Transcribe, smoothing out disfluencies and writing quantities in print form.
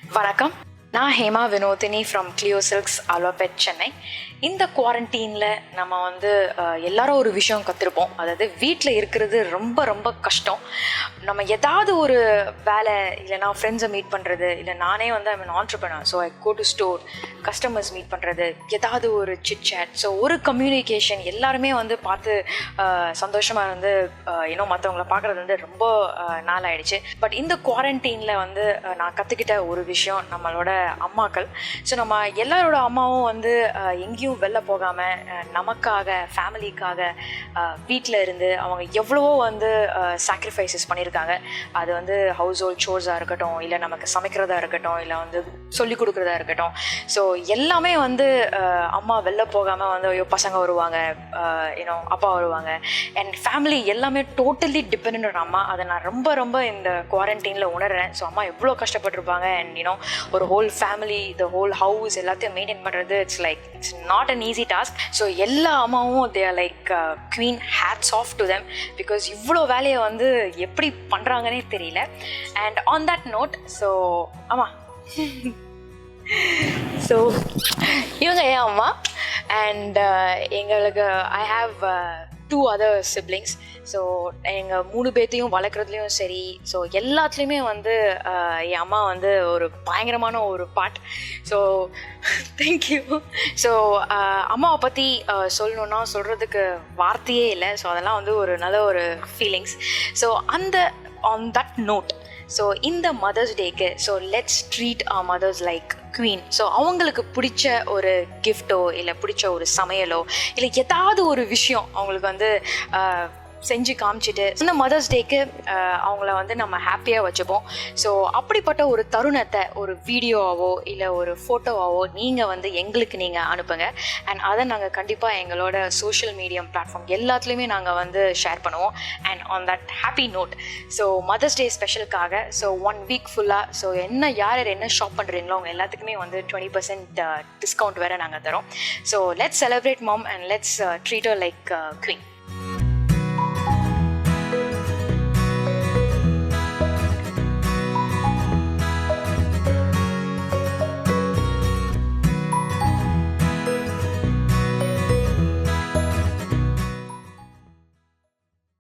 வணக்கம், நான் Hema Vinodhini from Clio Silks, Alwarpet, Chennai. இந்த குவாரண்டீனில் நம்ம எல்லாரும் ஒரு விஷயம் கற்றுருப்போம். அதாவது வீட்டில் இருக்கிறது ரொம்ப ரொம்ப கஷ்டம். நம்ம ஏதாவது ஒரு வேலை இல்லைனா ஃப்ரெண்ட்ஸை மீட் பண்ணுறது, இல்லை நானே I'm an entrepreneur, so I go to store, customers meet பண்ணுறது, ஏதாவது ஒரு சிட் சேட், ஸோ ஒரு கம்யூனிகேஷன், எல்லாருமே பார்த்து சந்தோஷமாக இன்னும் மற்றவங்கள பார்க்குறது ரொம்ப நாள் ஆயிடுச்சு. பட் இந்த குவாரண்டீனில் நான் கற்றுக்கிட்ட ஒரு விஷயம் நம்மளோட அம்மாக்கள். ஸோ நம்ம எல்லாரோட அம்மாவும் எங்கேயும் வெளில போகாமல் நமக்காக, ஃபேமிலிக்காக வீட்டில் இருந்து அவங்க எவ்வளவோ சாக்ரிஃபைசஸ் பண்ணியிருக்காங்க. அது ஹவுஸ் ஹோல்ட் ஷோர்ஸாக இருக்கட்டும், இல்லை நமக்கு சமைக்கிறதா இருக்கட்டும், இல்லை சொல்லிக் கொடுக்குறதா இருக்கட்டும். ஸோ எல்லாமே அம்மா வெளில போகாமல் ஐயோ பசங்க வருவாங்க, அப்பா வருவாங்க, அண்ட் ஃபேமிலி எல்லாமே டோட்டலி டிபெண்ட் ஆன் அம்மா. அதை நான் ரொம்ப ரொம்ப இந்த குவாரண்டைனில் உணர்றேன். ஸோ அம்மா எவ்வளோ கஷ்டப்பட்டுருப்பாங்க. அண்ட் ஒரு whole family, the whole house எல்லாத்தையும் மெயின்டைன் பண்ணுறது it's not an easy task. So எல்லா அம்மாவும் they are like queen, hats off to them, because இவ்வளோ வேலையை எப்படி பண்ணுறாங்கன்னே தெரியல. And on that note, so ஆமாம், ஸோ இவங்க என் அம்மா. அண்ட் எங்களுக்கு I have 2 other siblings. So எங்கள் 3 பேர்த்தையும் வளர்க்குறதுலையும் சரி, ஸோ எல்லாத்துலேயுமே என் அம்மா ஒரு பயங்கரமான ஒரு பார்ட். So thank you. ஸோ அம்மாவை பற்றி சொல்லணுன்னா சொல்கிறதுக்கு வார்த்தையே இல்லை. ஸோ அதெல்லாம் ஒரு நல்ல ஒரு feelings. So on that note, so இந்த மதர்ஸ் டேக்கு, so let's treat our mothers like queen. So அவங்களுக்கு பிடிச்ச ஒரு கிஃப்ட்டோ, இல்லை பிடிச்ச ஒரு சமையலோ, இல்லை ஏதாவது ஒரு விஷயம் அவங்களுக்கு செஞ்சு காமிச்சிட்டு இந்த மதர்ஸ் டேக்கு அவங்கள நம்ம ஹாப்பியாக வச்சுப்போம். ஸோ அப்படிப்பட்ட ஒரு தருணத்தை ஒரு வீடியோவாவோ இல்லை ஒரு ஃபோட்டோவாவோ நீங்கள் எங்களுக்கு நீங்கள் அனுப்புங்க. அண்ட் அதை நாங்கள் கண்டிப்பாக எங்களோட சோஷியல் மீடியம் பிளாட்ஃபார்ம் எல்லாத்துலேயுமே நாங்கள் ஷேர் பண்ணுவோம். And on that happy note, so mother's day ஸ்பெஷலுக்காக ஸோ 1 வீக் ஃபுல்லாக, ஸோ யார் என்ன ஷாப் பண்ணுறீங்களோ அவங்க எல்லாத்துக்குமே 20% டிஸ்கவுண்ட் வேறு நாங்கள் தரோம். So let's celebrate mom and let's treat her like queen.